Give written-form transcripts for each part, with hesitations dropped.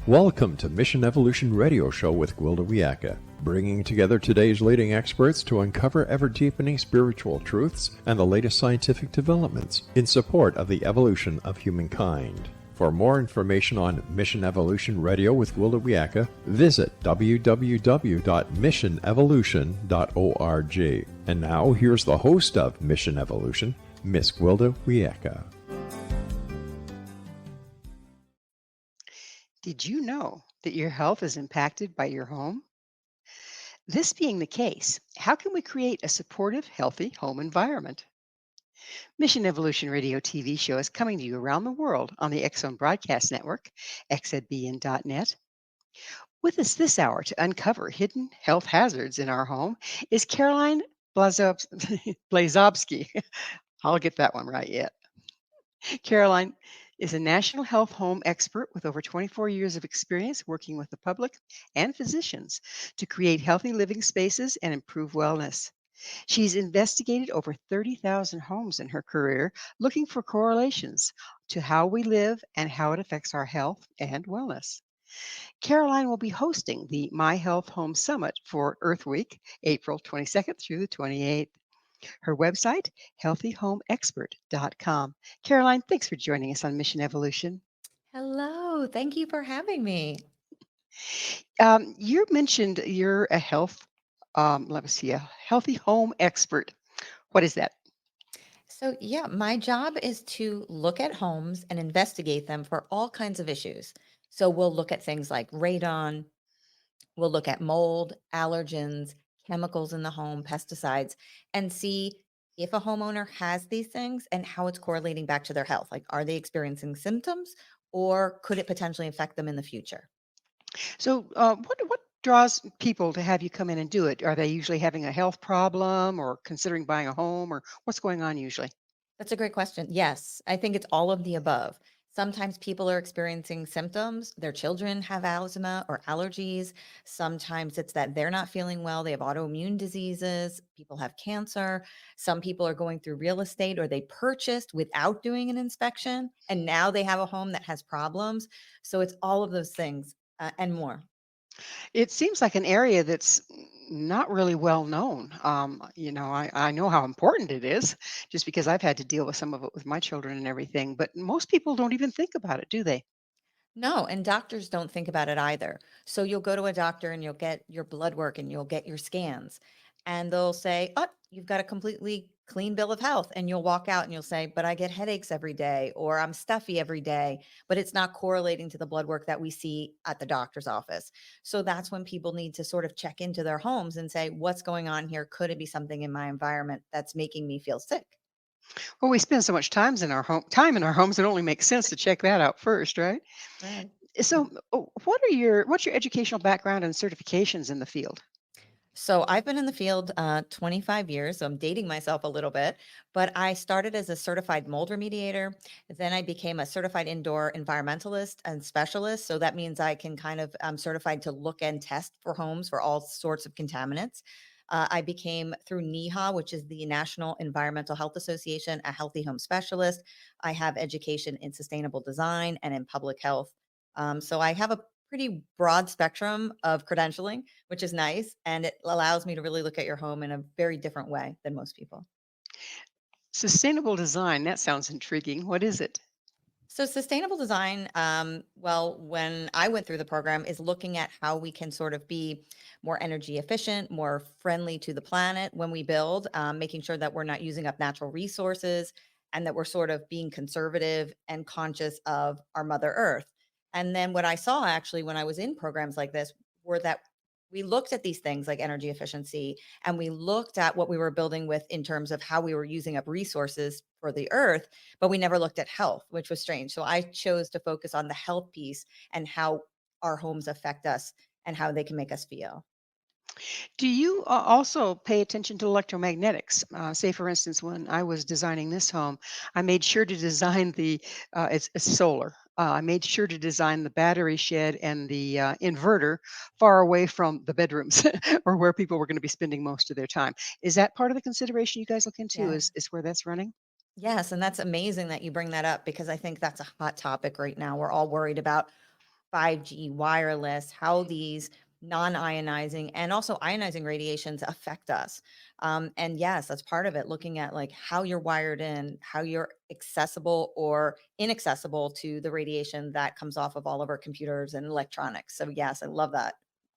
Welcome to Mission Evolution Radio Show with Gwilda Wiyaka, bringing together today's leading experts to uncover ever-deepening spiritual truths and the latest scientific developments in support of the evolution of humankind. For more information on Mission Evolution Radio with Gwilda Wiyaka, visit www.missionevolution.org. And now, here's the host of Mission Evolution, Miss Gwilda Wiyaka. Did you know that your health is impacted by your home? This being the case, how can we create a supportive, healthy home environment? Mission Evolution Radio TV show is coming to you around the world on the X Zone Broadcast Network, xzbn.net. With us this hour to uncover hidden health hazards in our home is Caroline Blazovsky. I'll get that one right yet. Caroline is a national health home expert with over 24 years of experience working with the public and physicians to create healthy living spaces and improve wellness. She's investigated over 30,000 homes in her career, looking for correlations to how we live and how it affects our health and wellness. Caroline will be hosting the My Health Home Summit for Earth Week, April 22nd through the 28th. Her website, healthyhomeexpert.com. Caroline, thanks for joining us on Mission Evolution. Hello, thank you for having me. You mentioned you're a let me see, a healthy home expert. What is that? So, yeah, my job is to look at homes and investigate them for all kinds of issues. So, we'll look at things like radon, we'll look at mold, allergens, chemicals in the home, pesticides, and see if a homeowner has these things and how it's correlating back to their health. Like, are they experiencing symptoms or could it potentially affect them in the future? So, what draws people to have you come in and do it? Are they usually having a health problem or considering buying a home, or what's going on usually? That's a great question. Yes, I think it's all of the above. Sometimes people are experiencing symptoms. Their children have asthma or allergies. Sometimes it's that they're not feeling well. They have autoimmune diseases. People have cancer. Some people are going through real estate or they purchased without doing an inspection. And now they have a home that has problems. So it's all of those things and more. It seems like an area that's not really well known. I know how important it is just because I've had to deal with some of it with my children and everything, but most people don't even think about it, do they? No, and doctors don't think about it either. So you'll go to a doctor and you'll get your blood work and you'll get your scans, and they'll say, "Oh, you've got a completely clean bill of health." And you'll walk out and you'll say, "But I get headaches every day," or "I'm stuffy every day," but it's not correlating to the blood work that we see at the doctor's office. So that's when people need to sort of check into their homes and say, "What's going on here? Could it be something in my environment that's making me feel sick?" Well, we spend so much time in our homes, it only makes sense to check that out first, right? Right. So, what's your educational background and certifications in the field? So I've been in the field 25 years, so I'm dating myself a little bit, but I started as a certified mold remediator. Then I became a certified indoor environmentalist and specialist. So that means I can I'm certified to look and test for homes for all sorts of contaminants. I became through NEHA, which is the National Environmental Health Association, a healthy home specialist. I have education in sustainable design and in public health. So I have a pretty broad spectrum of credentialing, which is nice. And it allows me to really look at your home in a very different way than most people. Sustainable design, that sounds intriguing. What is it? So, sustainable design, well, when I went through the program, is looking at how we can sort of be more energy efficient, more friendly to the planet when we build, making sure that we're not using up natural resources and that we're sort of being conservative and conscious of our Mother Earth. And then what I saw actually when I was in programs like this were that we looked at these things like energy efficiency and we looked at what we were building with in terms of how we were using up resources for the earth, but we never looked at health, which was strange. So I chose to focus on the health piece and how our homes affect us and how they can make us feel. Do you also pay attention to electromagnetics? Say, for instance, when I was designing this home, I made sure to design it's solar. I made sure to design the battery shed and the inverter far away from the bedrooms or where people were going to be spending most of their time. Is that part of the consideration you guys look into? Yeah. Is where that's running? Yes. And that's amazing that you bring that up because I think that's a hot topic right now. We're all worried about 5G, wireless, how these non-ionizing and also ionizing radiations affect us. And yes, that's part of it, looking at like how you're wired in, how you're accessible or inaccessible to the radiation that comes off of all of our computers and electronics. So yes, I love that.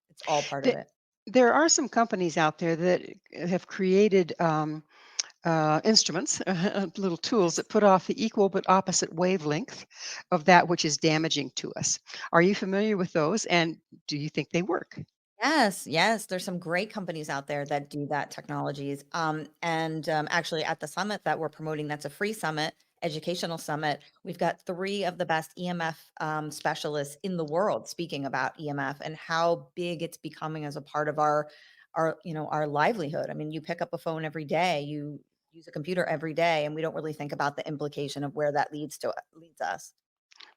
It's all part of Th- it. There are some companies out there that have created instruments, little tools Yes. that put off the equal but opposite wavelength of that which is damaging to us. Are you familiar with those? And do you think they work? Yes, yes, there's some great companies out there that do that technologies. Actually, at the summit that we're promoting, that's a free summit, educational summit. We've got three of the best EMF specialists in the world speaking about EMF and how big it's becoming as a part of our livelihood. I mean, you pick up a phone every day, you use a computer every day, and we don't really think about the implication of where that leads us.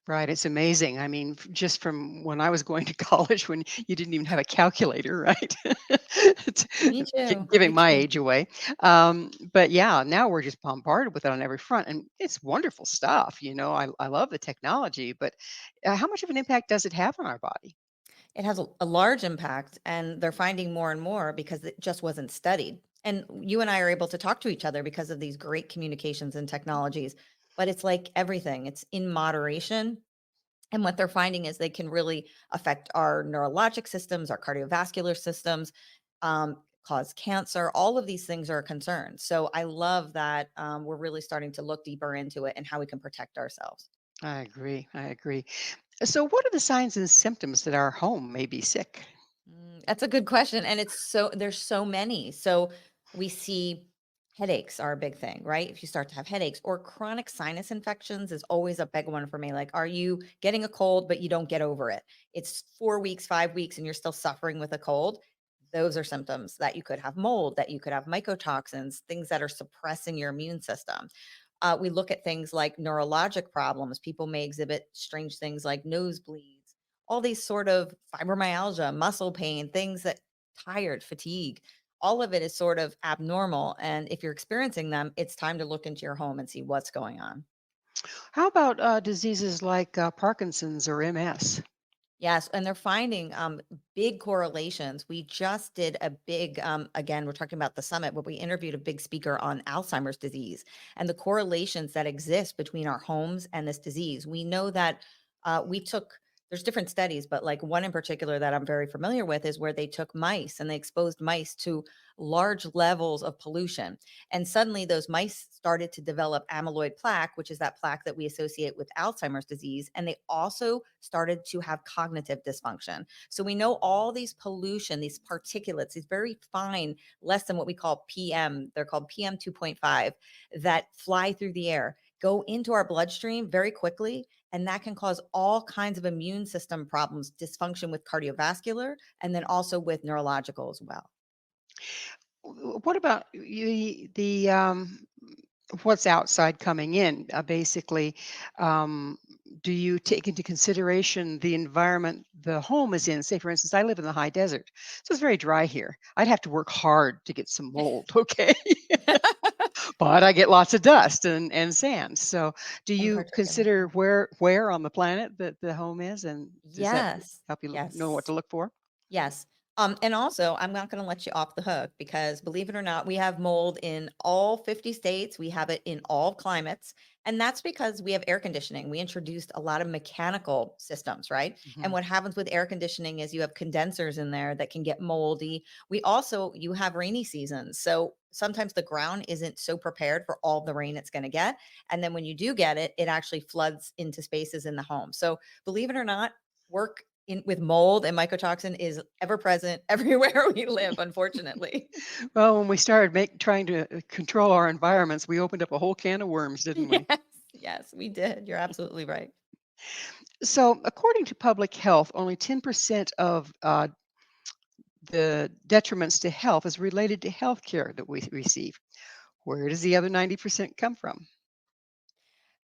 Right, it's amazing. I mean, just from when I was going to college, when you didn't even have a calculator, right? It's Me too. giving Me my too. age away. But yeah, now we're just bombarded with it on every front, and it's wonderful stuff. I love the technology, but how much of an impact does it have on our body? It has a large impact, and they're finding more and more because it just wasn't studied. And you and I are able to talk to each other because of these great communications and technologies. But it's like everything, it's in moderation. And what they're finding is they can really affect our neurologic systems, our cardiovascular systems, cause cancer. All of these things are a concern. So I love that we're really starting to look deeper into it and how we can protect ourselves. I agree. I agree. So, what are the signs and symptoms that our home may be sick? That's a good question, and there's so many. So we see headaches are a big thing, right? If you start to have headaches or chronic sinus infections is always a big one for me. Like, are you getting a cold but you don't get over it? It's 4 weeks, 5 weeks and you're still suffering with a cold. Those are symptoms that you could have mold, that you could have mycotoxins, things that are suppressing your immune system. We look at things like neurologic problems. People may exhibit strange things like nosebleeds, all these sort of fibromyalgia, muscle pain, things that tired, fatigue. All of it is sort of abnormal. And if you're experiencing them, it's time to look into your home and see what's going on. How about diseases like Parkinson's or MS? Yes, and they're finding big correlations. We just did a big, again, we're talking about the summit, but we interviewed a big speaker on Alzheimer's disease and the correlations that exist between our homes and this disease. We know that there's different studies, but like one in particular that I'm very familiar with is where they took mice and they exposed mice to large levels of pollution. And suddenly those mice started to develop amyloid plaque, which is that plaque that we associate with Alzheimer's disease. And they also started to have cognitive dysfunction. So we know all these pollution, these particulates, these very fine, less than what we call PM, they're called PM 2.5, that fly through the air, go into our bloodstream very quickly. And that can cause all kinds of immune system problems, dysfunction with cardiovascular, and then also with neurological as well. What about what's outside coming in? Basically, um, do you take into consideration the environment the home is in? Say, for instance, I live in the high desert, so it's very dry here. I'd have to work hard to get some mold, okay? But I get lots of dust and sand. So, do In you particular. consider where on the planet that the home is, and does that Yes. help you know what Yes. to look for? Yes. And also, I'm not going to let you off the hook because believe it or not, we have mold in all 50 states. We have it in all climates. And that's because we have air conditioning. We introduced a lot of mechanical systems, right? And Mhm. what happens with air conditioning is you have condensers in there that can get moldy. You have rainy seasons. So sometimes the ground isn't so prepared for all the rain it's going to get. And then when you do get it, it actually floods into spaces in the home. So believe it or not, work with mold and mycotoxin is ever present everywhere we live, unfortunately. Well, when we started trying to control our environments, we opened up a whole can of worms, didn't we? Yes, yes, we did. You're absolutely right. So, according to public health, only 10% of the detriments to health is related to health care that we receive. Where does the other 90% come from?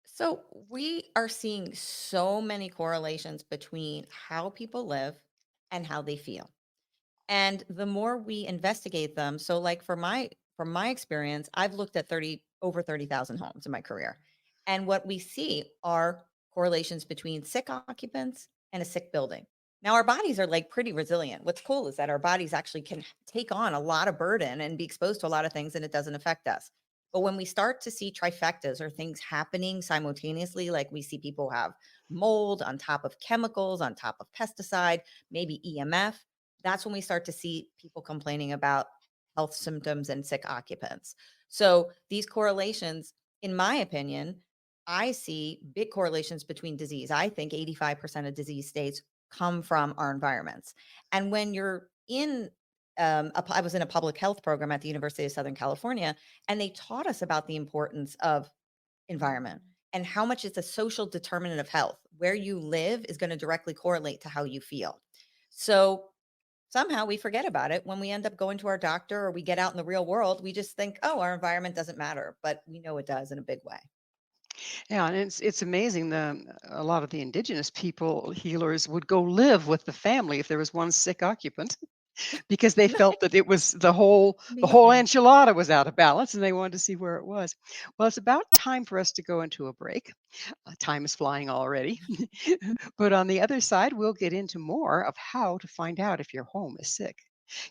So we are seeing so many correlations between how people live and how they feel. And the more we investigate them, so like from my experience, I've looked at 30,000 homes in my career. And what we see are correlations between sick occupants and a sick building. Now, our bodies are like pretty resilient. What's cool is that our bodies actually can take on a lot of burden and be exposed to a lot of things and it doesn't affect us. But when we start to see trifectas or things happening simultaneously, like we see people have mold on top of chemicals, on top of pesticide, maybe EMF, that's when we start to see people complaining about health symptoms and sick occupants. So these correlations, in my opinion, I see big correlations between disease. I think 85% of disease states come from our environments. And when you're in, I was in a public health program at the University of Southern California, and they taught us about the importance of environment and how much it's a social determinant of health. Where you live is going to directly correlate to how you feel. So somehow we forget about it when we end up going to our doctor or we get out in the real world. We just think, oh, our environment doesn't matter, but we know it does in a big way. Yeah, and it's amazing. A lot of the indigenous people healers would go live with the family if there was one sick occupant because they felt that it was the whole Amazing. enchilada was out of balance and they wanted to see where it was. Well, it's about time for us to go into a break. Time is flying already. But on the other side, we'll get into more of how to find out if your home is sick.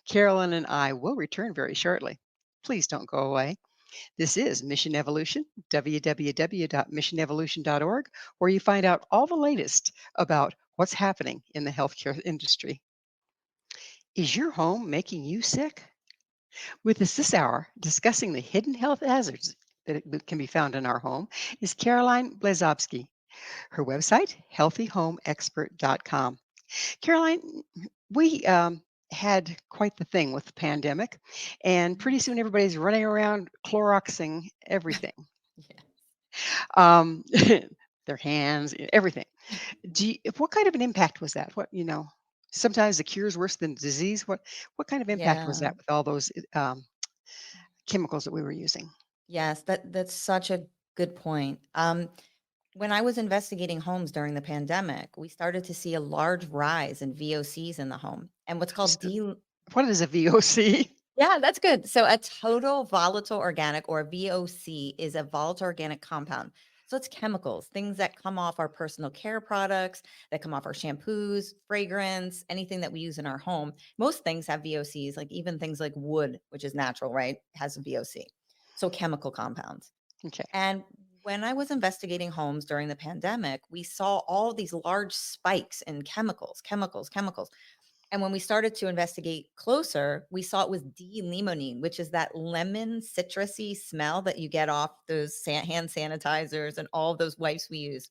Carolyn and I will return very shortly. Please don't go away. This is Mission Evolution, www.missionevolution.org, where you find out all the latest about what's happening in the healthcare industry. Is your home making you sick? With us this hour, discussing the hidden health hazards that can be found in our home, is Caroline Blazovsky. Her website, healthyhomeexpert.com. Caroline, we had quite the thing with the pandemic, and pretty soon everybody's running around Cloroxing everything. Yeah. um, their hands, everything. What kind of an impact was that? Sometimes the cure is worse than the disease. What kind of impact was Yeah. that with all those chemicals that we were using? Yes, that's such a good point. When I was investigating homes during the pandemic, we started to see a large rise in VOCs in the home and what's called So what is a VOC? Yeah, that's good. So a total volatile organic or VOC is a volatile organic compound. So it's chemicals, things that come off our personal care products, that come off our shampoos, fragrance, anything that we use in our home. Most things have VOCs, like even things like wood, which is natural, right? Has a VOC. So chemical compounds. Okay. And when I was investigating homes during the pandemic, we saw all these large spikes in chemicals, chemicals, chemicals. And when we started to investigate closer, we saw it was D-limonene, which is that lemon citrusy smell that you get off those hand sanitizers and all of those wipes we use.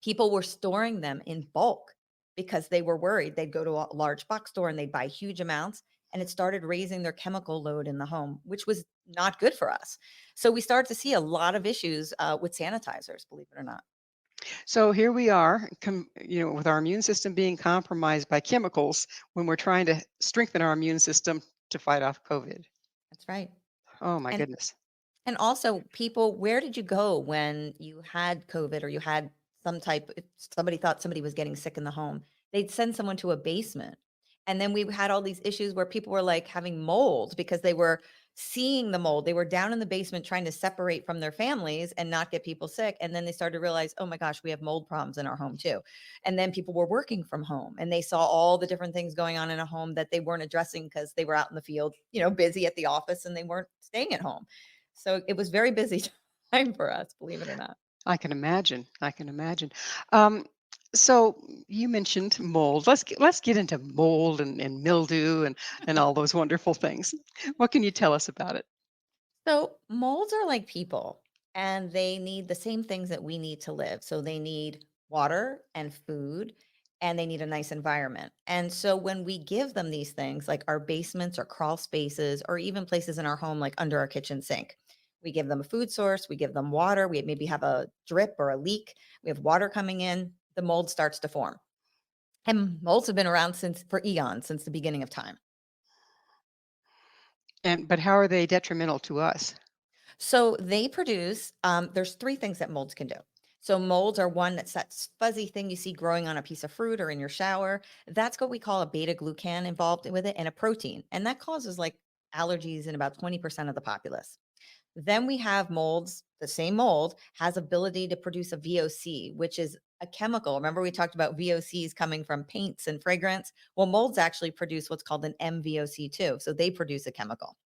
People were storing them in bulk because they were worried. They'd go to a large box store and they'd buy huge amounts, and it started raising their chemical load in the home, which was not good for us. So we started to see a lot of issues with sanitizers, believe it or not. So here we are, with our immune system being compromised by chemicals when we're trying to strengthen our immune system to fight off COVID. That's right. Oh my And goodness. And also, people, where did you go when you had COVID or you had if somebody thought somebody was getting sick in the home? They'd send someone to a basement. And then we had all these issues where people were like having mold because they were seeing the mold. They were down in the basement trying to separate from their families and not get people sick. And then they started to realize, oh my gosh, we have mold problems in our home too. And then people were working from home and they saw all the different things going on in a home that they weren't addressing because they were out in the field, busy at the office and they weren't staying at home. So it was very busy time for us, believe it or not. I can imagine. I can imagine. Um, so you mentioned mold. Let's get into mold and mildew and all those wonderful things. What can you tell us about it? So molds are like people and they need the same things that we need to live. So they need water and food and they need a nice environment. And so when we give them these things like our basements or crawl spaces or even places in our home like under our kitchen sink, we give them a food source, we give them water, we maybe have a drip or a leak, we have water coming in, the mold starts to form. And molds have been around since for eons, since the beginning of time. But how are they detrimental to us? So they produce, there's three things that molds can do. So molds are one that's that fuzzy thing you see growing on a piece of fruit or in your shower. That's what we call a beta glucan involved with it and a protein. And that causes like allergies in about 20% of the populace. Then we have molds, the same mold has ability to produce a VOC, which is a chemical. Remember, we talked about VOCs coming from paints and fragrance. Well, molds actually produce what's called an MVOC too. So they produce a chemical.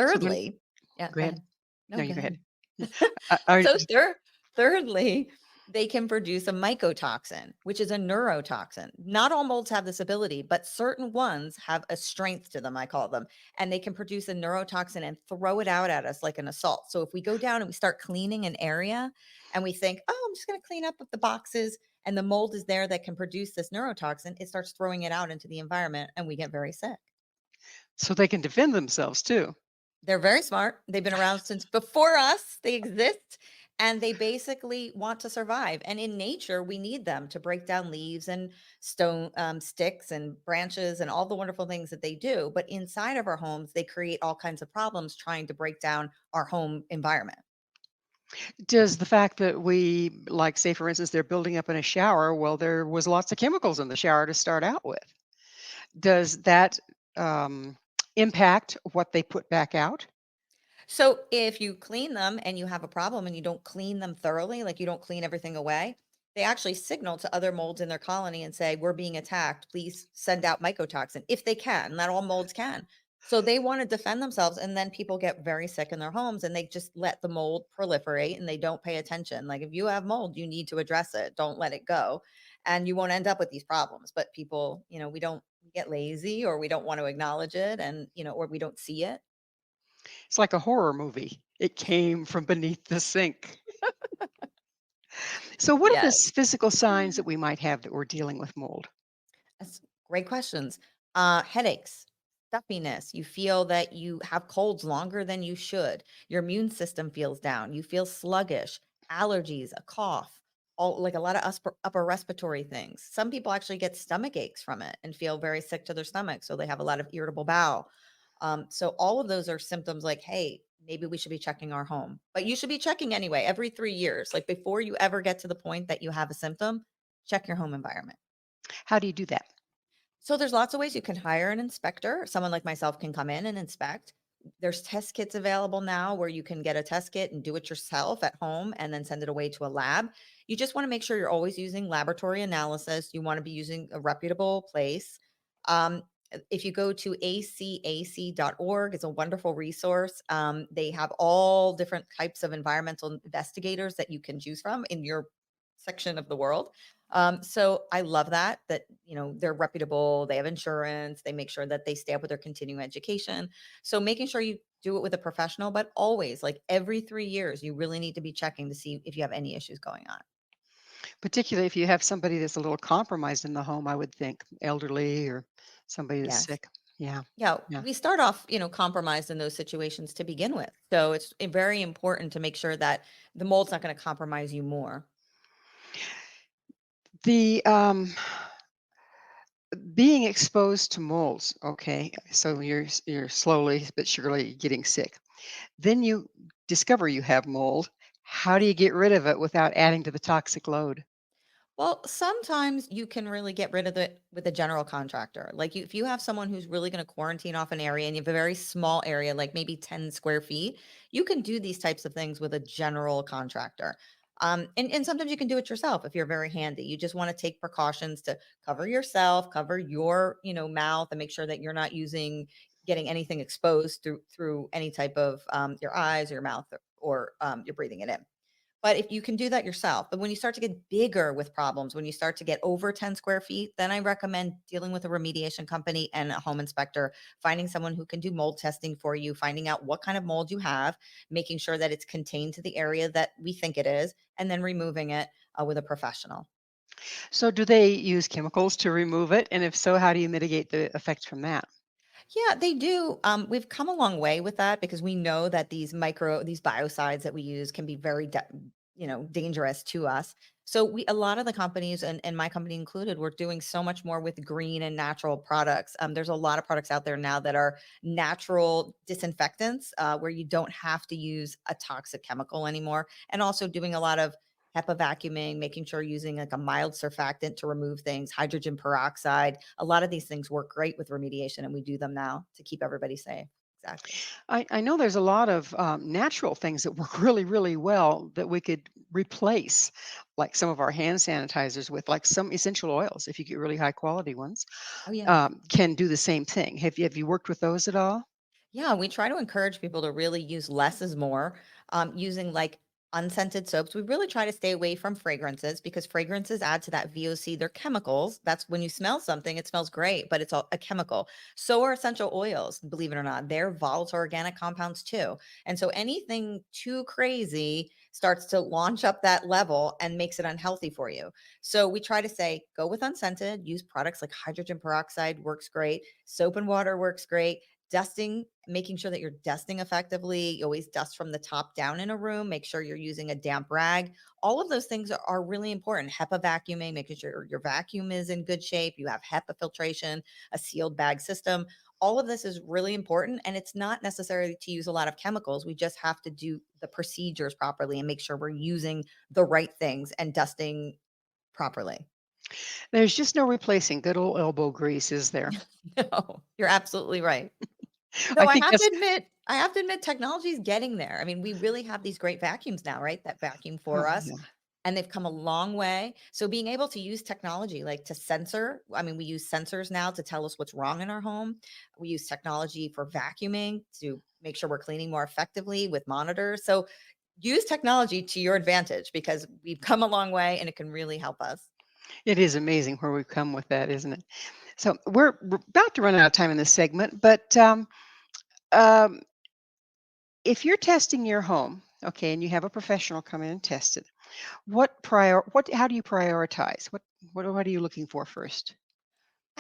So then, Thirdly, yeah, go go ahead. ahead. No, No, you go go ahead. ahead. Yeah. Are, So thirdly, they can produce a mycotoxin, which is a neurotoxin. Not all molds have this ability, but certain ones have a strength to them, I call them, and they can produce a neurotoxin and throw it out at us like an assault. So if we go down and we start cleaning an area and we think, oh, I'm just going to clean up with the boxes, and the mold is there that can produce this neurotoxin, it starts throwing it out into the environment and we get very sick. so they can defend themselves too. They're very smart. They've been around since before us. They exist and they basically want to survive. And in nature, we need them to break down leaves and stone sticks and branches and all the wonderful things that they do. But inside of our homes, they create all kinds of problems trying to break down our home environment. Does the fact that we, like, say, for instance, they're building up in a shower, well, there was lots of chemicals in the shower to start out with. Does that um, impact what they put back out? So if you clean them and you have a problem and you don't clean them thoroughly, like you don't clean everything away, they actually signal to other molds in their colony and say, we're being attacked. Please send out mycotoxin if they can. Not all molds can. So they want to defend themselves. And then people get very sick in their homes and they just let the mold proliferate and they don't pay attention. Like if you have mold, you need to address it. Don't let it go. And you won't end up with these problems. But people, we get lazy or we don't want to acknowledge it and, or we don't see it. It's like a horror movie. It came from beneath the sink. So, what are the Yes. physical signs that we might have that we're dealing with mold? That's great questions. Headaches, stuffiness. You feel that you have colds longer than you should. Your immune system feels down. You feel sluggish. Allergies, a cough, all like a lot of upper respiratory things. Some people actually get stomach aches from it and feel very sick to their stomach, so they have a lot of irritable bowel. So all of those are symptoms like, hey, maybe we should be checking our home. But you should be checking anyway every 3 years. Like before you ever get to the point that you have a symptom, check your home environment. How do you do that? So there's lots of ways you can hire an inspector. Someone like myself can come in and inspect. There's test kits available now where you can get a test kit and do it yourself at home and then send it away to a lab. You just want to make sure you're always using laboratory analysis. You want to be using a reputable place. Um, if you go to acac.org, it's a wonderful resource. They have all different types of environmental investigators that you can choose from in your section of the world. So I love that, they're reputable, they have insurance, they make sure that they stay up with their continuing education. So making sure you do it with a professional, but always like every 3 years, you really need to be checking to see if you have any issues going on. Particularly if you have somebody that's a little compromised in the home, I would think, elderly or somebody that's Yes. sick. Yeah, Yeah. yeah. We start off, compromised in those situations to begin with. So it's very important to make sure that the mold's not going to compromise you more. The being exposed to molds, okay, so you're slowly but surely getting sick. Then you discover you have mold. How do you get rid of it without adding to the toxic load? Well, sometimes you can really get rid of it with a general contractor. Like if you have someone who's really going to quarantine off an area and you have a very small area, like maybe 10 square feet, you can do these types of things with a general contractor. And sometimes you can do it yourself if you're very handy. You just want to take precautions to cover yourself, cover your, mouth, and make sure that you're not getting anything exposed through any type of your eyes or your mouth or you're breathing it in. But if you can do that yourself, but when you start to get bigger with problems, when you start to get over 10 square feet, then I recommend dealing with a remediation company and a home inspector, finding someone who can do mold testing for you, finding out what kind of mold you have, making sure that it's contained to the area that we think it is, and then removing it with a professional. So do they use chemicals to remove it? And if so, how do you mitigate the effects from that? Yeah, they do. We've come a long way with that because we know that these biocides that we use can be very, dangerous to us. So a lot of the companies and my company included, we're doing so much more with green and natural products. There's a lot of products out there now that are natural disinfectants where you don't have to use a toxic chemical anymore. And also doing a lot of HEPA vacuuming, making sure using like a mild surfactant to remove things, hydrogen peroxide. A lot of these things work great with remediation, and we do them now to keep everybody safe. Exactly. I know there's a lot of natural things that work really, really well that we could replace like some of our hand sanitizers with like some essential oils if you get really high quality ones. Oh, yeah. Can do the same thing. Have you worked with those at all? Yeah, we try to encourage people to really use less is more, using like unscented soaps. We really try to stay away from fragrances because fragrances add to that VOC. They're chemicals. That's when you smell something, it smells great, but it's a chemical. So are essential oils, believe it or not. They're volatile organic compounds too. And so anything too crazy starts to launch up that level and makes it unhealthy for you. So we try to say go with unscented, use products like hydrogen peroxide works great, soap and water works great, dusting, making sure that you're dusting effectively. You always dust from the top down in a room. Make sure you're using a damp rag. All of those things are really important. HEPA vacuuming, making sure your vacuum is in good shape. You have HEPA filtration, a sealed bag system. All of this is really important. And it's not necessarily to use a lot of chemicals. We just have to do the procedures properly and make sure we're using the right things and dusting properly. There's just no replacing good old elbow grease, is there? No, you're absolutely right. I Though think that's I have to admit technology is getting there. I mean, we really have these great vacuums now, right? That vacuum for oh us, yeah. and they've come a long way. So being able to use technology like to censor, I mean, we use sensors now to tell us what's wrong in our home. We use technology for vacuuming to make sure we're cleaning more effectively with monitors. So use technology to your advantage because we've come a long way and it can really help us. It is amazing where we've come with that, isn't it? So we're about to run out of time in this segment, but um, if you're testing your home, okay, and you have a professional come in and test it, how do you prioritize? What are you looking for first?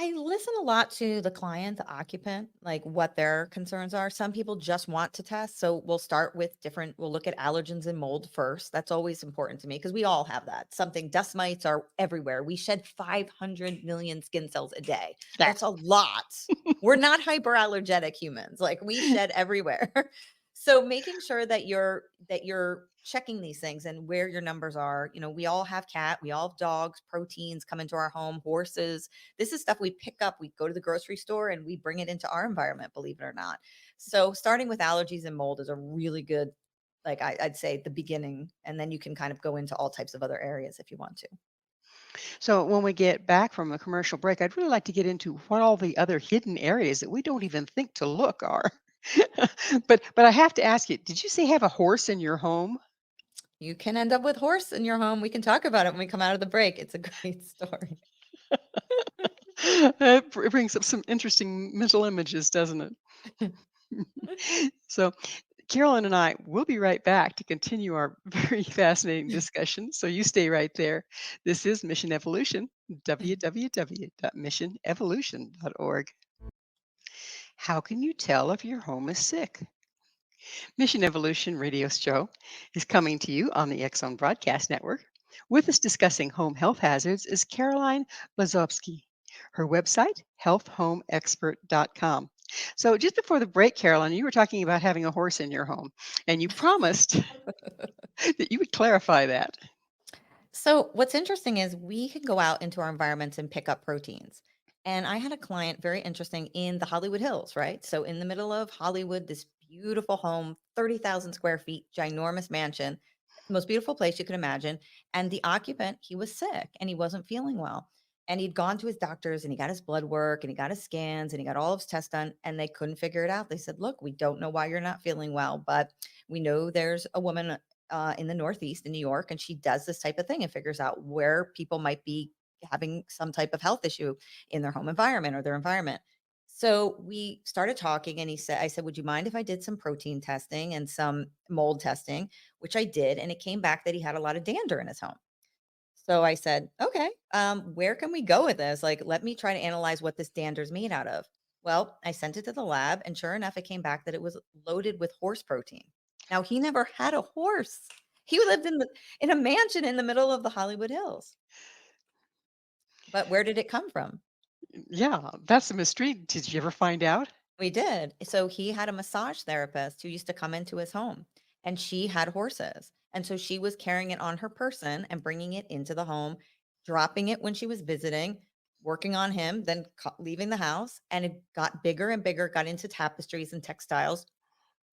I listen a lot to the client, the occupant, like what their concerns are. Some people just want to test. So we'll look at allergens and mold first. That's always important to me because we all have that. Dust mites are everywhere. We shed 500 million skin cells a day. That's That's a lot. We're not hyperallergenic humans. Like we shed everywhere. So making sure that you're checking these things and where your numbers are. We all have we all have dogs, proteins come into our home, horses. This is stuff we pick up. We go to the grocery store and we bring it into our environment, believe it or not. So starting with allergies and mold is a really good, like I'd say the beginning. And then you can kind of go into all types of other areas if you want to. so when we get back from a commercial break, I'd really like to get into what all the other hidden areas that we don't even think to look are. But I have to ask you, did you say have a horse in your home? You can end up with horse in your home. We can talk about it when we come out of the break. It's a great story. It brings up some interesting mental images, doesn't it? So Carolyn and I will be right back to continue our very fascinating discussion. So you stay right there. This is Mission Evolution, www.missionevolution.org. How can you tell if your home is sick? Mission Evolution radio show is coming to you on the Exxon Broadcast Network. With us discussing home health hazards is Caroline Blazovsky. Her website, healthhomeexpert.com. So just before the break, Caroline, you were talking about having a horse in your home, and you promised that you would clarify that. So, what's interesting is we can go out into our environments and pick up proteins. And I had a client, very interesting, in the Hollywood Hills, right? So, in the middle of Hollywood, this beautiful home, 30,000 square feet, ginormous mansion, most beautiful place you could imagine. And the occupant, he was sick and he wasn't feeling well. And he'd gone to his doctors and he got his blood work and he got his scans and he got all of his tests done and they couldn't figure it out. They said, look, we don't know why you're not feeling well, but we know there's a woman in the Northeast in New York, and she does this type of thing and figures out where people might be having some type of health issue in their home environment or their environment. So we started talking, and I said, would you mind if I did some protein testing and some mold testing, which I did, and it came back that he had a lot of dander in his home. So I said, okay, where can we go with this? Like, let me try to analyze what this dander is made out of. Well, I sent it to the lab, and sure enough, it came back that it was loaded with horse protein. Now, he never had a horse. He lived in a mansion in the middle of the Hollywood Hills. But where did it come from? Yeah, that's a mystery. Did you ever find out? We did. So he had a massage therapist who used to come into his home, and she had horses. And so she was carrying it on her person and bringing it into the home, dropping it when she was visiting, working on him, then leaving the house. And it got bigger and bigger, got into tapestries and textiles,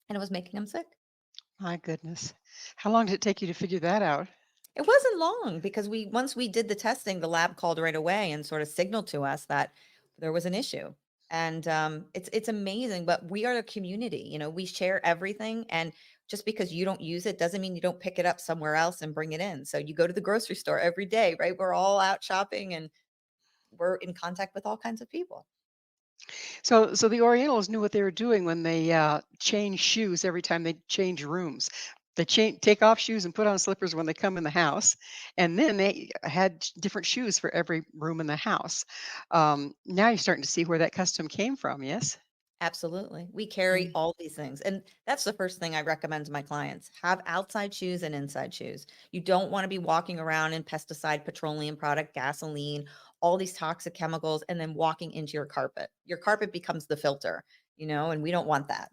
and it was making him sick. My goodness. How long did it take you to figure that out? It wasn't long because we once we did the testing, the lab called right away and sort of signaled to us that there was an issue. And it's amazing, but we are a community. We share everything, and just because you don't use it doesn't mean you don't pick it up somewhere else and bring it in. So you go to the grocery store every day, right? We're all out shopping, and we're in contact with all kinds of people. So the Orientals knew what they were doing when they change shoes every time they change rooms. They take off shoes and put on slippers when they come in the house, and then they had different shoes for every room in the house. Now you're starting to see where that custom came from. Yes. Absolutely. We carry Mm. all these things. And that's the first thing I recommend to my clients. Have outside shoes and inside shoes. You don't want to be walking around in pesticide, petroleum product, gasoline, all these toxic chemicals, and then walking into your carpet. Your carpet becomes the filter, and we don't want that.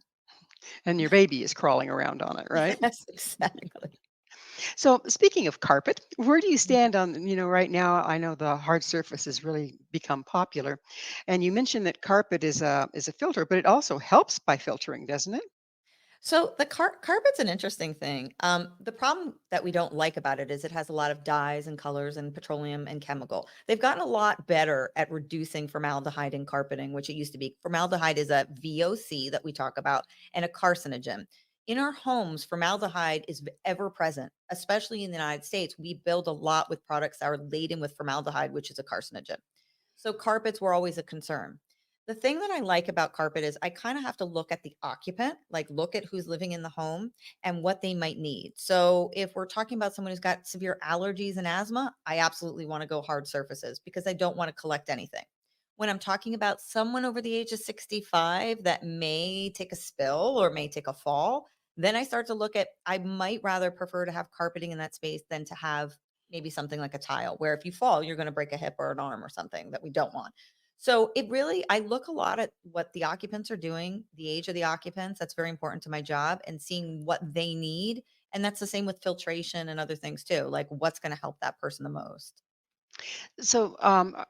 And your baby is crawling around on it, right? Yes, exactly. So speaking of carpet, where do you stand on, right now I know the hard surface has really become popular. And you mentioned that carpet is a filter, but it also helps by filtering, doesn't it? So the carpet's an interesting thing. The problem that we don't like about it is it has a lot of dyes and colors and petroleum and chemical. They've gotten a lot better at reducing formaldehyde in carpeting, which it used to be. Formaldehyde is a VOC that we talk about and a carcinogen. In our homes, formaldehyde is ever present, especially in the United States. We build a lot with products that are laden with formaldehyde, which is a carcinogen. So carpets were always a concern. The thing that I like about carpet is I kind of have to look at the occupant, like look at who's living in the home and what they might need. So if we're talking about someone who's got severe allergies and asthma, I absolutely want to go hard surfaces because I don't want to collect anything. When I'm talking about someone over the age of 65 that may take a spill or may take a fall, then I start to look at I might rather prefer to have carpeting in that space than to have maybe something like a tile where if you fall, you're going to break a hip or an arm or something that we don't want. So it really, I look a lot at what the occupants are doing, the age of the occupants. That's very important to my job and seeing what they need. And that's the same with filtration and other things too, like what's going to help that person the most. So,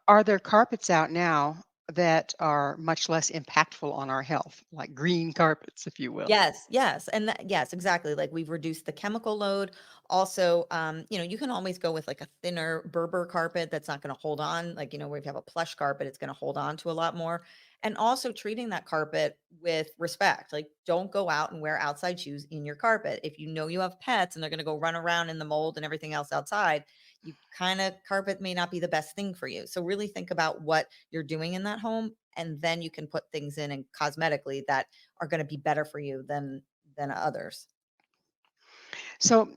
are there carpets out now that are much less impactful on our health, like green carpets, if you will? Yes, yes, and yes, exactly. Like we've reduced the chemical load. Also, you can always go with like a thinner Berber carpet that's not going to hold on. Like where if you have a plush carpet, it's going to hold on to a lot more. And also treating that carpet with respect. Like don't go out and wear outside shoes in your carpet. If you know you have pets and they're going to go run around in the mold and everything else outside, you kind of carpet may not be the best thing for you. So really think about what you're doing in that home, and then you can put things in and cosmetically that are gonna be better for you than others. So,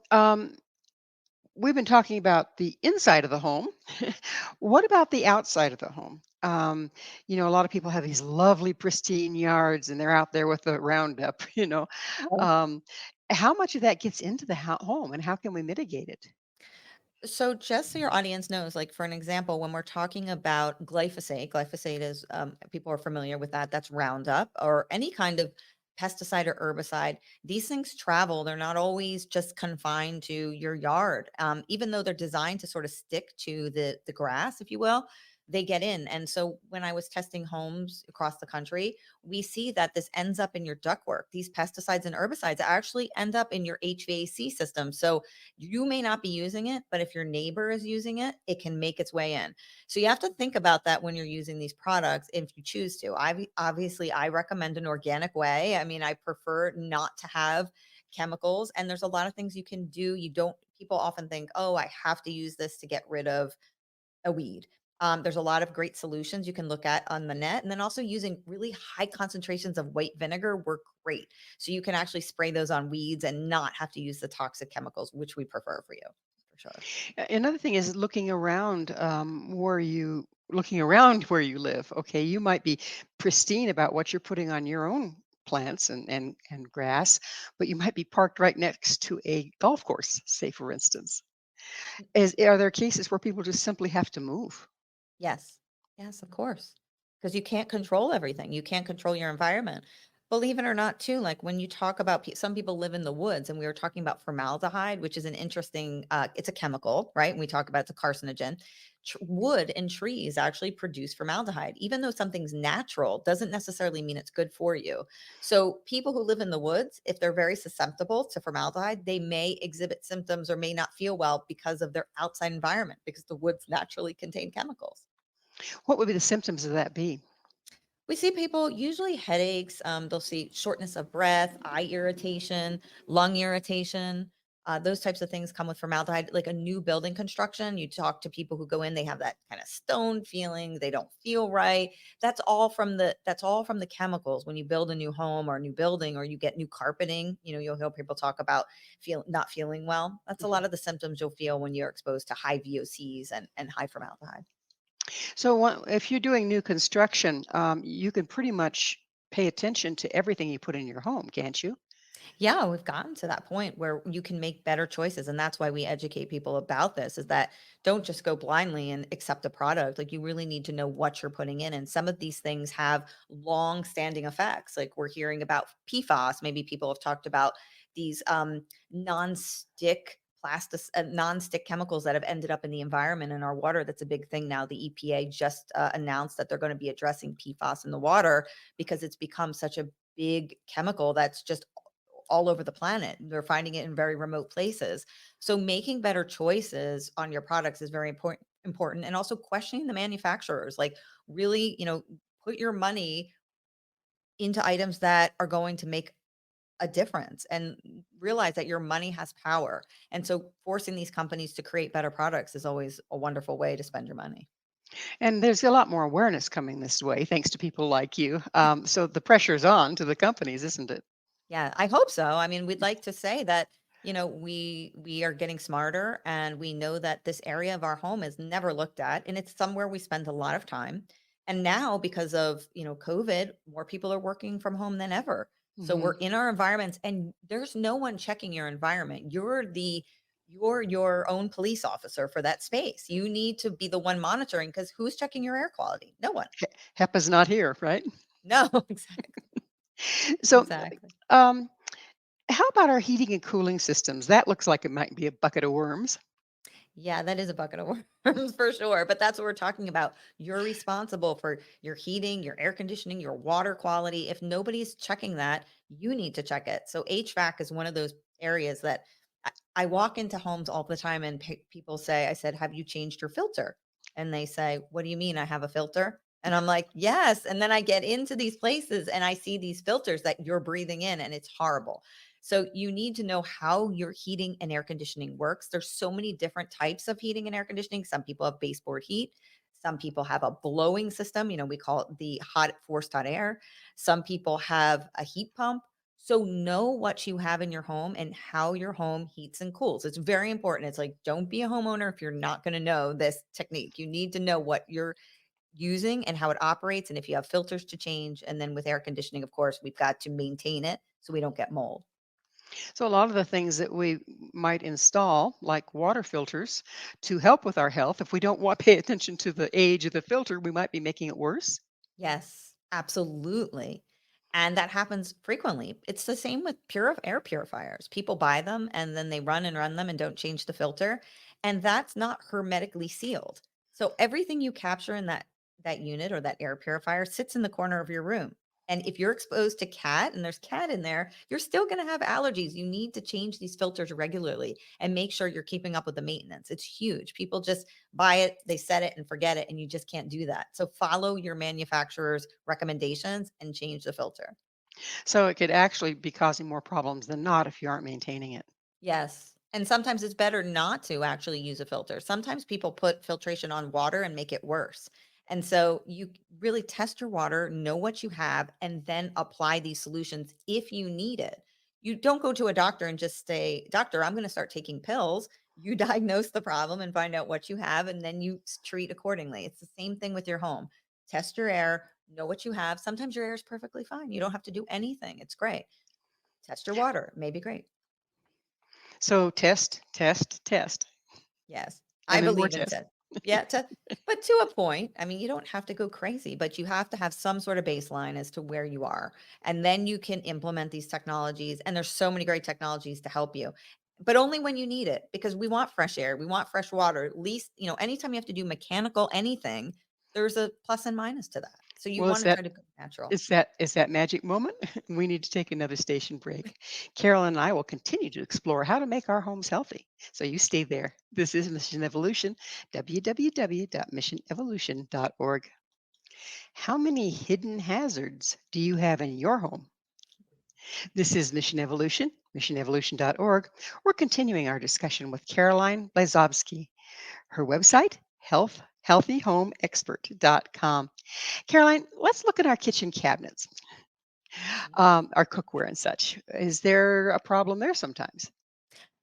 we've been talking about the inside of the home. What about the outside of the home? A lot of people have these lovely, pristine yards, and they're out there with the Roundup. Oh. Um, how much of that gets into the home, and how can we mitigate it? So just so your audience knows, like for an example, when we're talking about glyphosate is people are familiar with that. That's Roundup or any kind of pesticide or herbicide. These things travel. They're not always just confined to your yard. Even though they're designed to sort of stick to the grass, if you will, they get in. And so when I was testing homes across the country, we see that this ends up in your ductwork. These pesticides and herbicides actually end up in your HVAC system. So you may not be using it, but if your neighbor is using it, it can make its way in. So you have to think about that when you're using these products if you choose to. Obviously I recommend an organic way. I mean, I prefer not to have chemicals, and there's a lot of things you can do. You don't People often think, "Oh, I have to use this to get rid of a weed." There's a lot of great solutions you can look at on the net. And then also using really high concentrations of white vinegar work great. So you can actually spray those on weeds and not have to use the toxic chemicals, which we prefer for you, for sure. Another thing is looking around where you live. Okay, you might be pristine about what you're putting on your own plants and grass, but you might be parked right next to a golf course, say for instance. Are there cases where people just simply have to move? Yes. Yes, of course. Because you can't control everything. You can't control your environment. Believe it or not, too, like when you talk about some people live in the woods, and we were talking about formaldehyde, which is an interesting, it's a chemical, right? And we talk about it's a carcinogen. Wood and trees actually produce formaldehyde. Even though something's natural, doesn't necessarily mean it's good for you. So people who live in the woods, if they're very susceptible to formaldehyde, they may exhibit symptoms or may not feel well because of their outside environment, because the woods naturally contain chemicals. What would be the symptoms of that be? We see people usually headaches. They'll see shortness of breath, eye irritation, lung irritation. Those types of things come with formaldehyde. Like a new building construction, you talk to people who go in, they have that kind of stone feeling. They don't feel right. That's all from the chemicals. When you build a new home or a new building, or you get new carpeting, you'll hear people talk about feel not feeling well. That's a Mhm. lot of the symptoms you'll feel when you're exposed to high VOCs and high formaldehyde. So if you're doing new construction, you can pretty much pay attention to everything you put in your home, can't you? Yeah, we've gotten to that point where you can make better choices. And that's why we educate people about this, is that don't just go blindly and accept a product. Like, you really need to know what you're putting in. And some of these things have long standing effects. Like, we're hearing about PFAS. Maybe people have talked about these non-stick non-stick chemicals that have ended up in the environment and our water. That's a big thing now. The EPA just announced that they're going to be addressing PFAS in the water because it's become such a big chemical that's just all over the planet. They're finding it in very remote places. So making better choices on your products is very important, and also questioning the manufacturers. Like, really, put your money into items that are going to make a difference, and realize that your money has power. And so forcing these companies to create better products is always a wonderful way to spend your money. And there's a lot more awareness coming this way, thanks to people like you. So the pressure's on to the companies, isn't it? Yeah, I hope so. I mean, we'd like to say that, we are getting smarter, and we know that this area of our home is never looked at, and it's somewhere we spend a lot of time. And now, because of, COVID, more people are working from home than ever. So Hmm. we're in our environments, and there's no one checking your environment. You're your own police officer for that space. You need to be the one monitoring, because who's checking your air quality? No one. HEPA's not here, right? No, exactly. So, Exactly. um, how about our heating and cooling systems? That looks like it might be a bucket of worms. Yeah, that is a bucket of worms for sure. But that's what we're talking about. You're responsible for your heating, your air conditioning, your water quality. If nobody's checking that, you need to check it. So HVAC is one of those areas that I walk into homes all the time, and people say, I said, "Have you changed your filter?" And they say, "What do you mean I have a filter?" And I'm like, "Yes." And then I get into these places and I see these filters that you're breathing in, and it's horrible. So you need to know how your heating and air conditioning works. There's so many different types of heating and air conditioning. Some people have baseboard heat. Some people have a blowing system. We call it the hot forced hot air. Some people have a heat pump. So know what you have in your home and how your home heats and cools. It's very important. It's like, don't be a homeowner if you're not going to know this technique. You need to know what you're using and how it operates, and if you have filters to change. And then with air conditioning, of course, we've got to maintain it so we don't get mold. So, a lot of the things that we might install, like water filters, to help with our health, if we don't pay attention to the age of the filter, we might be making it worse. Yes, absolutely. And that happens frequently. It's the same with pure air purifiers. People buy them and then they run and run them and don't change the filter. And that's not hermetically sealed. So everything you capture in that unit or that air purifier sits in the corner of your room. And if you're exposed to cat and there's cat in there, you're still going to have allergies. You need to change these filters regularly and make sure you're keeping up with the maintenance. It's huge. People just buy it, they set it and forget it, and you just can't do that. So follow your manufacturer's recommendations and change the filter. So, it could actually be causing more problems than not if you aren't maintaining it. Yes. And sometimes it's better not to actually use a filter. Sometimes people put filtration on water and make it worse. And so you really test your water, know what you have, and then apply these solutions if you need it. You don't go to a doctor and just say, "Doctor, I'm going to start taking pills." You diagnose the problem and find out what you have, and then you treat accordingly. It's the same thing with your home. Test your air, know what you have. Sometimes your air is perfectly fine. You don't have to do anything. It's great. Test your water, it may be great. So, test, test, test, Yes, I and then more believe in tests. test. Yeah, but to a point. I mean, you don't have to go crazy, but you have to have some sort of baseline as to where you are. And then you can implement these technologies. And there's so many great technologies to help you, but only when you need it, because we want fresh air, we want fresh water. At least, anytime you have to do mechanical anything, there's a plus and minus to that. So you Well, want to try to go natural. is that magic moment? We need to take another station break. Carolyn and I will continue to explore how to make our homes healthy. So you stay there. This is Mission Evolution, www.missionevolution.org. How many hidden hazards do you have in your home? This is Mission Evolution, missionevolution.org. We're continuing our discussion with Caroline Blazovsky. Her website, healthyhomeexpert.com. Caroline, let's look at our kitchen cabinets, our cookware and such. Is there a problem there sometimes?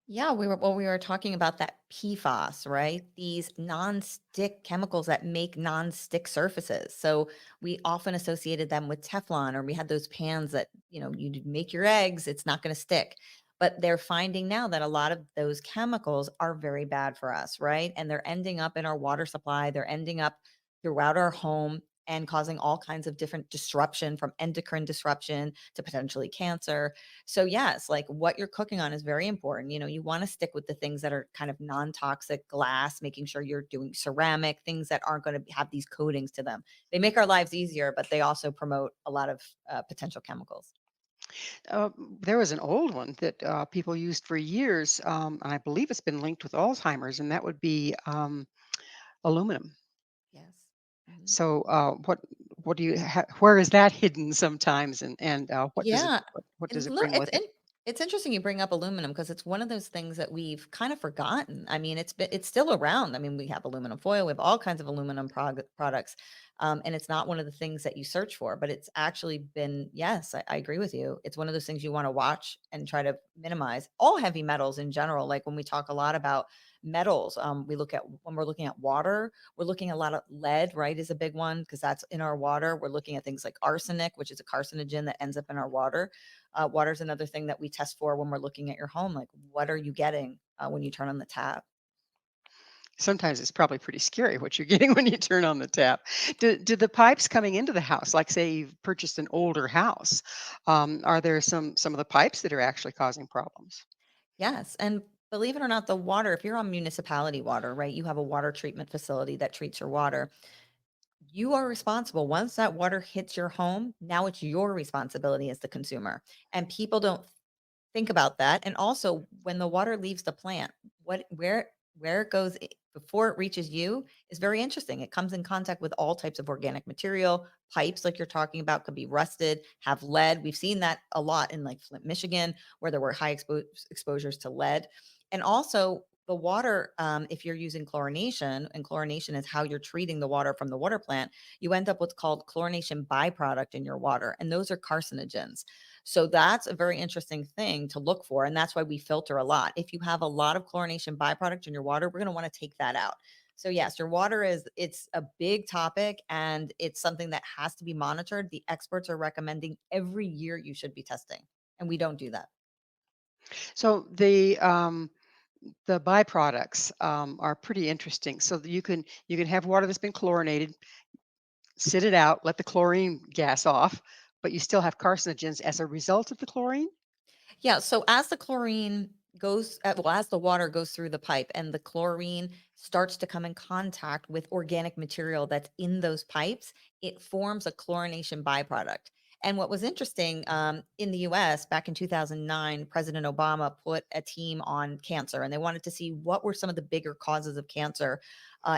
Yeah, we were talking about that PFAS, right? These non-stick chemicals that make non-stick surfaces. So we often associated them with Teflon, or we had those pans that, you make your eggs, it's not going to stick. But they're finding now that a lot of those chemicals are very bad for us, right? And they're ending up in our water supply, they're ending up throughout our home and causing all kinds of different disruption, from endocrine disruption to potentially cancer. So yes, like what you're cooking on is very important. You want to stick with the things that are kind of non-toxic, glass, making sure you're doing ceramic, things that aren't going to have these coatings to them. They make our lives easier, but they also promote a lot of potential chemicals. Uh, there was an old one that people used for years, and I believe it's been linked with Alzheimer's, and that would be aluminum. Yes. Mhm. So, what do you where is that hidden sometimes, and Yeah. what does And it look, bring with it? it's interesting you bring up aluminum, because it's one of those things that we've kind of forgotten. I mean, it's still around. I mean, we have aluminum foil, we have all kinds of aluminum products, and it's not one of the things that you search for. But it's actually been, yes, I agree with you. It's one of those things you want to watch and try to minimize. All heavy metals in general, like when we talk a lot about metals, we look at when we're looking at water, we're looking at a lot of lead, right, is a big one, because that's in our water. We're looking at things like arsenic, which is a carcinogen that ends up in our water. Water is another thing that we test for when we're looking at your home. Like, what are you getting when you turn on the tap? Sometimes it's probably pretty scary what you're getting when you turn on the tap. Do the pipes coming into the house, like say you've purchased an older house, are there some of the pipes that are actually causing problems? Yes. And believe it or not, the water, if you're on municipality water, right, you have a water treatment facility that treats your water. You are responsible. Once that water hits your home, now it's your responsibility as the consumer. And people don't think about that. And also, when the water leaves the plant, what where it goes before it reaches you is very interesting. It comes in contact with all types of organic material. Pipes, like you're talking about, could be rusted, have lead. We've seen that a lot in like Flint, Michigan, where there were high exposures to lead. And also the water, if you're using chlorination, and chlorination is how you're treating the water from the water plant, you end up what's called chlorination byproduct in your water, and those are carcinogens. So that's a very interesting thing to look for. And that's why we filter a lot. If you have a lot of chlorination byproduct in your water, we're going to want to take that out. So yes, your water it's a big topic, and it's something that has to be monitored. The experts are recommending every year you should be testing, and we don't do that. So the byproducts are pretty interesting. So that you can have water that's been chlorinated, sit it out, let the chlorine gas off, but you still have carcinogens as a result of the chlorine. Yeah, so as the chlorine goes, as the water goes through the pipe and the chlorine starts to come in contact with organic material that's in those pipes, it forms a chlorination byproduct. And what was interesting, in the US back in 2009, President Obama put a team on cancer, and they wanted to see what were some of the bigger causes of cancer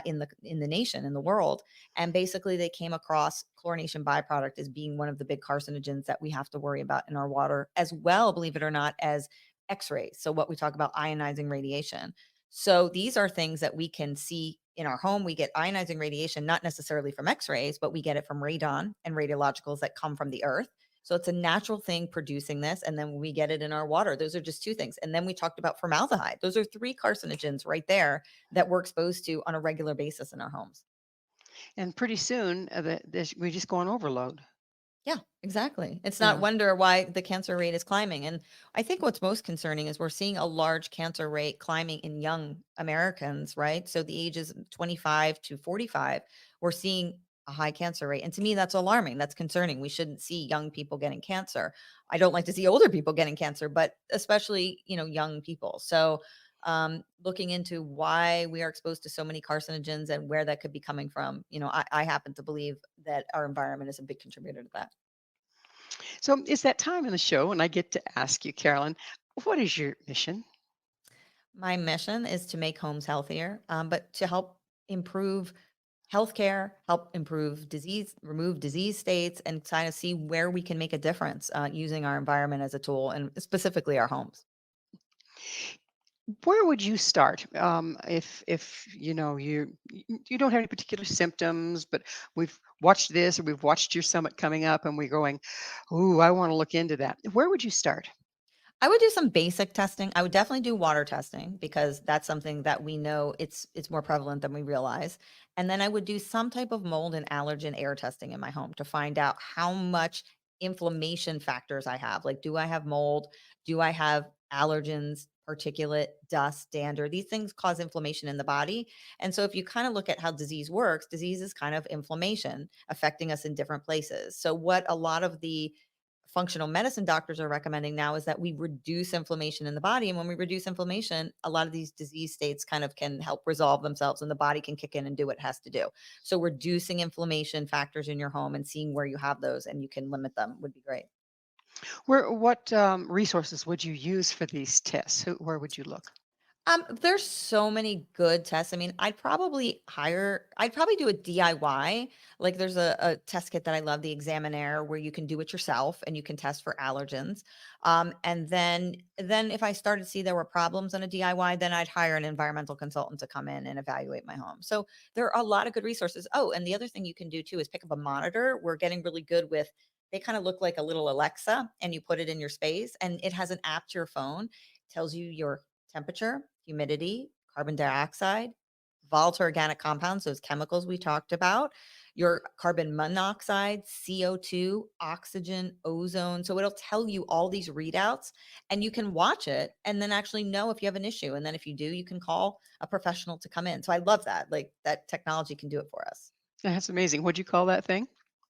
in the nation, in the world. And basically, they came across chlorination byproduct as being one of the big carcinogens that we have to worry about in our water, as well, believe it or not, as X rays. So, what we talk about ionizing radiation. So, these are things that we can see in our home. We get ionizing radiation, not necessarily from X rays, but we get it from radon and radiologicals that come from the earth. So, it's a natural thing producing this. And then we get it in our water. Those are just two things. And then we talked about formaldehyde. Those are three carcinogens right there that we're exposed to on a regular basis in our homes. And pretty soon, we just go on overload. Yeah, exactly. It's not Yeah. wonder why the cancer rate is climbing. And I think what's most concerning is we're seeing a large cancer rate climbing in young Americans, right? So the ages 25 to 45, we're seeing a high cancer rate. And to me, that's alarming. That's concerning. We shouldn't see young people getting cancer. I don't like to see older people getting cancer, but especially, young people. So looking into why we are exposed to so many carcinogens and where that could be coming from, I happen to believe that our environment is a big contributor to that. So it's that time in the show, and I get to ask you, Carolyn, what is your mission? My mission is to make homes healthier, but to help improve healthcare, help improve disease, remove disease states, and kind of see where we can make a difference using our environment as a tool, and specifically our homes. Where would you start if you don't have any particular symptoms, but we've watched this or we've watched your summit coming up, and we're going, "Ooh, I want to look into that." Where would you start? I would do some basic testing. I would definitely do water testing because that's something that we know it's more prevalent than we realize. And then I would do some type of mold and allergen air testing in my home to find out how much inflammation factors I have. Like, do I have mold? Do I have allergens, particulate, dust, dander? These things cause inflammation in the body. And so if you kind of look at how disease works, disease is kind of inflammation affecting us in different places. So what a lot of the functional medicine doctors are recommending now is that we reduce inflammation in the body. And when we reduce inflammation, a lot of these disease states kind of can help resolve themselves and the body can kick in and do what it has to do. So, reducing inflammation factors in your home and seeing where you have those and you can limit them would be great. What resources would you use for these tests? Where would you look? There's so many good tests. I mean, I'd probably do a DIY. Like there's a test kit that I love, the Examiner, where you can do it yourself and you can test for allergens. And then if I started to see there were problems on a DIY, then I'd hire an environmental consultant to come in and evaluate my home. So there are a lot of good resources. Oh, and the other thing you can do too is pick up a monitor. We're getting really good with they kind of look like a little Alexa and you put it in your space and it has an app to your phone, tells you your temperature, humidity, carbon dioxide, volatile organic compounds, those chemicals we talked about, your carbon monoxide, CO2, oxygen, ozone. So it'll tell you all these readouts and you can watch it and then actually know if you have an issue. And then if you do, you can call a professional to come in. So I love that. Like that technology can do it for us. That's amazing. What'd you call that thing?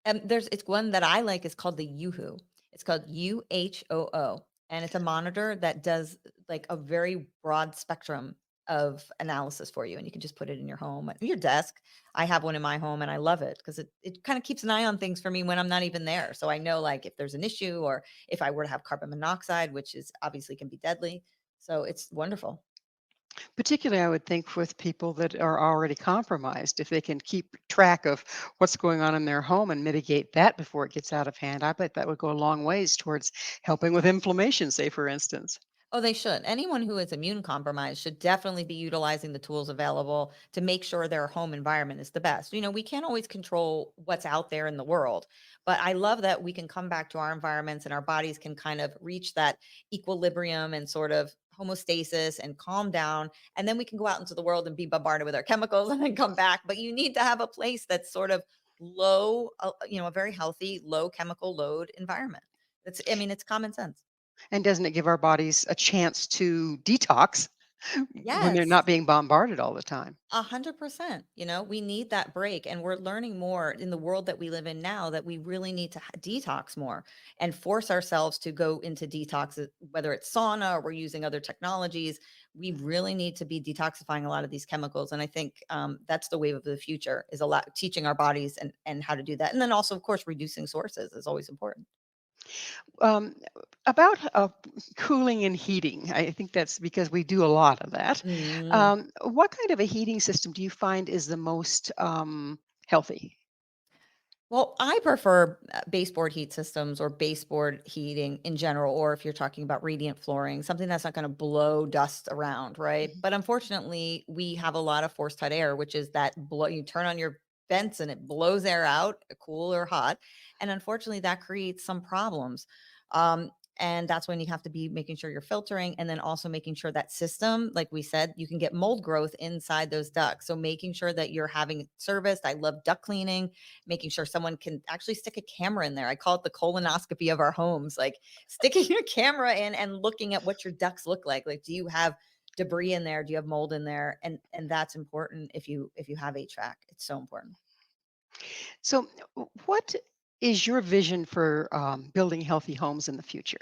It's one that I like is called the Yoo-Hoo. It's called UHOO, and it's a monitor that does like a very broad spectrum of analysis for you, and you can just put it in your home, at your desk. I have one in my home, and I love it because it kind of keeps an eye on things for me when I'm not even there. So I know like if there's an issue or if I were to have carbon monoxide, which is obviously can be deadly. So it's wonderful. Particularly, I would think with people that are already compromised, if they can keep track of what's going on in their home and mitigate that before it gets out of hand, I bet that would go a long ways towards helping with inflammation, say, for instance. Oh, they should. Anyone who is immune compromised should definitely be utilizing the tools available to make sure their home environment is the best. We can't always control what's out there in the world, but I love that we can come back to our environments and our bodies can kind of reach that equilibrium and sort of homeostasis and calm down. And then we can go out into the world and be bombarded with our chemicals and then come back. But you need to have a place that's sort of low, a very healthy, low chemical load environment. I mean, it's common sense. And doesn't it give our bodies a chance to detox when they're Yes. not being bombarded all the time? 100%. We need that break. And we're learning more in the world that we live in now that we really need to detox more and force ourselves to go into detox, whether it's sauna or we're using other technologies. We really need to be detoxifying a lot of these chemicals. And I think that's the wave of the future is a lot teaching our bodies and how to do that. And then also, of course, reducing sources is always important. Um, about cooling and heating, I think that's because we do a lot of that. Mm. What kind of a heating system do you find is the most healthy? Well, I prefer baseboard heat systems or baseboard heating in general, or if you're talking about radiant flooring, something that's not going to blow dust around, right? But unfortunately, we have a lot of forced hot air, which is that blow. You turn on your vents and it blows air out, cool or hot, and unfortunately, that creates some problems. Um, And that's when you have to be making sure you're filtering, and then also making sure that system, like we said, you can get mold growth inside those ducts. So making sure that you're having it serviced. I love duct cleaning, making sure someone can actually stick a camera in there. I call it the colonoscopy of our homes, like sticking your camera in and looking at what your ducts look like. Like, do you have debris in there? Do you have mold in there? And that's important if you have HVAC. It's so important. So, what is your vision for building healthy homes in the future?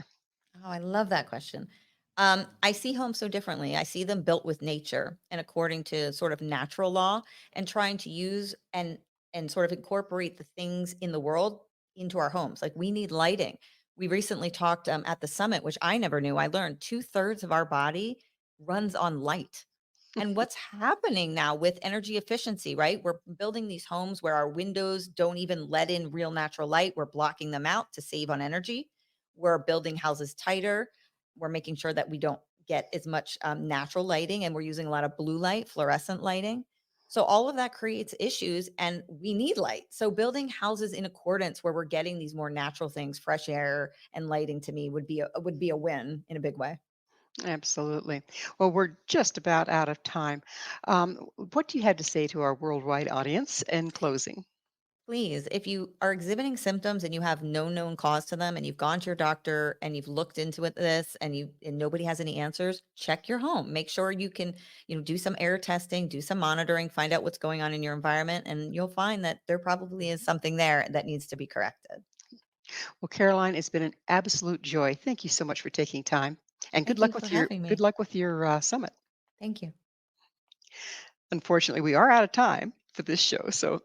Oh, I love that question. I see homes so differently. I see them built with nature and according to sort of natural law, and trying to use and sort of incorporate the things in the world into our homes. Like, we need lighting. We recently talked at the summit, which I never knew. I learned 2/3 of our body runs on light. And what's happening now with energy efficiency, right? We're building these homes where our windows don't even let in real natural light. We're blocking them out to save on energy. We're building houses tighter. We're making sure that we don't get as much natural lighting, and we're using a lot of blue light, fluorescent lighting. So all of that creates issues, and we need light. So building houses in accordance where we're getting these more natural things, fresh air and lighting, to me would be a win in a big way. Absolutely. Well, we're just about out of time. What do you have to say to our worldwide audience in closing? Please, if you are exhibiting symptoms and you have no known cause to them, and you've gone to your doctor and you've looked into this, and nobody has any answers, check your home. Make sure you can, do some air testing, do some monitoring, find out what's going on in your environment, and you'll find that there probably is something there that needs to be corrected. Well, Caroline, it's been an absolute joy. Thank you so much for taking time, and Thank you for having good me. luck with your summit. Thank you. Unfortunately, we are out of time for this show. So,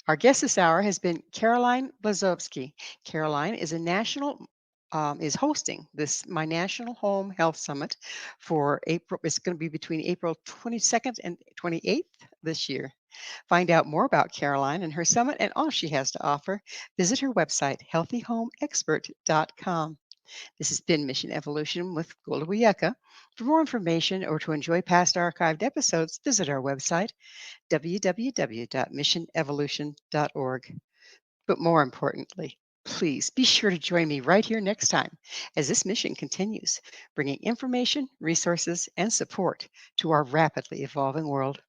our guest this hour has been Caroline Blazovsky. Caroline is hosting this My National Home Health Summit for April. It's going to be between April 22nd and 28th this year. Find out more about Caroline and her summit and all she has to offer. Visit her website, healthyhomeexpert.com. This has been Mission Evolution with Gwilda Wiyaka. For more information or to enjoy past archived episodes, visit our website, www.missionevolution.org. But more importantly, please be sure to join me right here next time as this mission continues, bringing information, resources, and support to our rapidly evolving world.